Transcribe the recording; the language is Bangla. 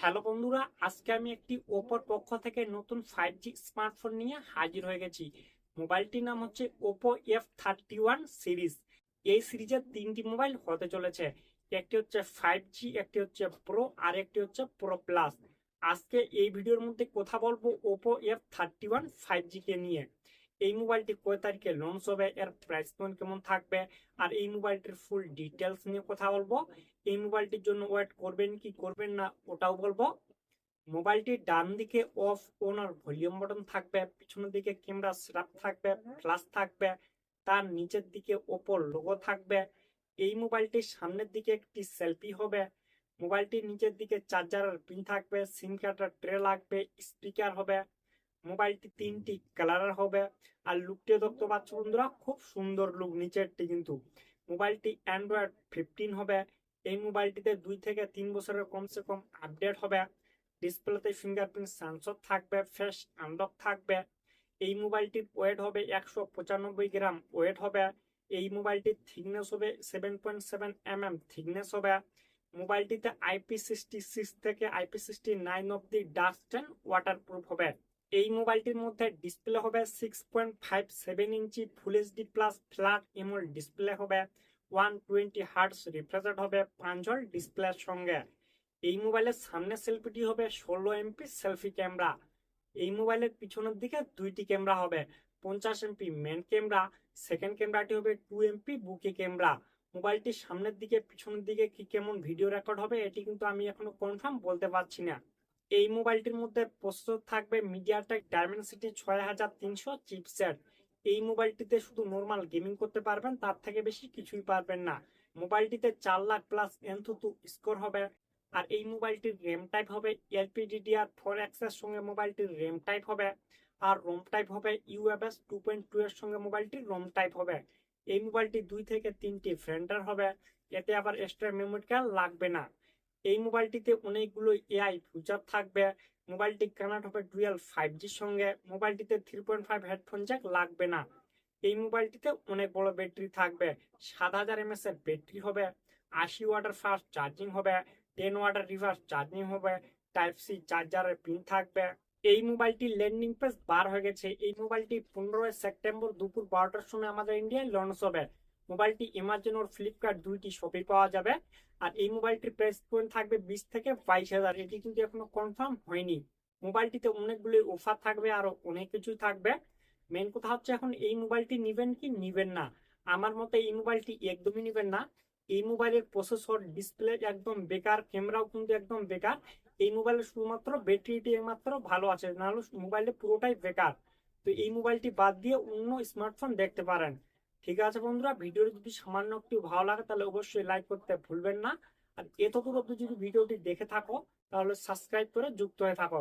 হ্যালো বন্ধুরা, আজকে আমি একটি ওপোর পক্ষ থেকে নতুন 5G স্মার্টফোন নিয়ে হাজির হয়ে গেছি। মোবাইলটির নাম হচ্ছে ওপো F31 সিরিজ। এই সিরিজের তিনটি মোবাইল হতে চলেছে। একটি হচ্ছে 5G, একটি হচ্ছে প্রো, আর একটি হচ্ছে প্রো প্লাস। আজকে এই ভিডিওর মধ্যে কথা বলবো ওপো F31 5G কে নিয়ে। এই মোবাইলটি কয় তারিখে লঞ্চ হবে, এর প্রাইস পয়েন্ট কেমন থাকবে, আর এই মোবাইলটির ফুল ডিটেলস নিয়ে কথা বলবো। এই মোবাইলটির জন্য ওয়েট করবেন কি করবেন না ওটাও বলবো। মোবাইলটির ডান দিকে অফ অন আর ভলিউম বাটন থাকবে, পিছনের দিকে ক্যামেরা স্ট্র্যাপ থাকবে, ফ্ল্যাশ থাকবে, তার নিচের দিকে ওপর লোগো থাকবে। এই মোবাইলটির সামনের দিকে একটি সেলফি হবে। মোবাইলটির নিচের দিকে চার্জারের পিন থাকবে, সিম কার্ডের ট্রে লাগবে, স্পিকার হবে। মোবাইলটি তিনটি কালারের হবে। আর লুকটিও দেখতে পাচ্ছ বন্ধুরা, খুব সুন্দর লুক নিচেরটি। কিন্তু মোবাইলটি অ্যান্ড্রয়েড 15 হবে। এই মোবাইলটিতে 2 থেকে 3 বছরের কমসে কম আপডেট হবে। ডিসপ্লেতে ফিঙ্গারপ্রিন্ট সেন্সর থাকবে, ফেস আনলক থাকবে। এই মোবাইলটির ওয়েট হবে 195 গ্রাম ওয়েট হবে। এই মোবাইলটির থিকনেস হবে 7.7 mm থিকনেস হবে। মোবাইলটিতে IP66 থেকে IP69 অব্দি ডাস্ট অ্যান্ড ওয়াটারপ্রুফ হবে। এই মোবাইলটির মধ্যে ডিসপ্লে হবে 6.57 ইঞ্চি full HD plus flat AMOLED display হবে। 120 হার্টস রিফ্রেশ রেট হবে 5 ডিসপ্লের সঙ্গে। এই মোবাইলের সামনের সেলফিটি হবে 16 MP সেলফি ক্যামেরা। এই মোবাইলের পিছনের দিকে দুইটি ক্যামেরা হবে। 50 MP মেন ক্যামেরা, সেকেন্ড ক্যামেরাটি হবে 2 MP বুকে ক্যামেরা। মোবাইলটির সামনের দিকে পিছনের দিকে কি কেমন ভিডিও রেকর্ড হবে এটি কিন্তু আমি এখনো কনফার্ম বলতে পারছি না। এই মোবাইলটির মধ্যে প্রসেসর থাকবে মিডিয়াটেক ডায়মেনসিটি 6300 চিপসেট। এই মোবাইলটিতে শুধু নর্মাল গেমিং করতে পারবেন, তার থেকে বেশি কিছুই পারবেন না। মোবাইলটিতে 4 লাখ প্লাস এনথুতু স্কোর হবে। আর এই মোবাইলটির র্যাম টাইপ হবে LPDDR4X এর সঙ্গে মোবাইলটির র্যাম টাইপ হবে। আর রোম টাইপ হবে UFS 2.2 এর সঙ্গে মোবাইলটির রোম টাইপ হবে। এই মোবাইলটি 2 থেকে 3টি ভেন্ডার হবে। এতে আবার এক্সট্রা মেমোরি কার্ড লাগবে না। এই মোবাইলটিতে অনেকগুলো AI ফিচার থাকবে। মোবাইলটি কানেক্ট হবে ডুয়াল 5Gর সঙ্গে। মোবাইলটিতে 3.5 হেডফোন জ্যাক লাগবে না। এই মোবাইলটিতে অনেক বড় ব্যাটারি থাকবে। 7000 mAh এর ব্যাটারি হবে। 80 ওয়াটের ফাস্ট চার্জিং হবে। 10 ওয়াটের রিভার্স চার্জিং হবে। টাইপ সি চার্জারের পিন থাকবে। এই মোবাইলটির ল্যান্ডিং পেজ বার হয়ে গেছে। এই মোবাইলটি 15 সেপ্টেম্বর দুপুর 12টার সময় আমাদের ইন্ডিয়ায় লঞ্চ হবে। মোবাইলটি অ্যামাজন ও ফ্লিপকার্ট দুইটি শপে পাওয়া যাবে। আর এই মোবাইলটির প্রাইস পয়েন্ট থাকবে 20 থেকে 22 হাজার। এটি কিন্তু এখনো কনফার্ম হয়নি। মোবাইলটিতে অনেকগুলো অফার থাকবে, আরো অনেক কিছু থাকবে। মেন কথা হচ্ছে এখন এই মোবাইলটি নিবেন কি নিবেন না। আমার মতে এই মোবাইলটি একদমই নিবেন না। এই মোবাইলের প্রসেসর ডিসপ্লে একদম বেকার, ক্যামেরাও কিন্তু একদম বেকার। এই মোবাইলের শুধুমাত্র ব্যাটারিটি মাত্র ভালো আছে, নাহলে মোবাইলটি পুরোটাই বেকার। তো এই মোবাইলটি বাদ দিয়ে অন্য স্মার্টফোন দেখতে পারেন। ঠিক আছে বন্ধুরা, ভিডিওটি যদি সামান্য একটু ভালো লাগে তাহলে অবশ্যই লাইক করতে ভুলবেন না। আর এতদূর অব্দি যদি ভিডিওটি দেখে থাকো তাহলে সাবস্ক্রাইব করে যুক্ত হয়ে থাকো।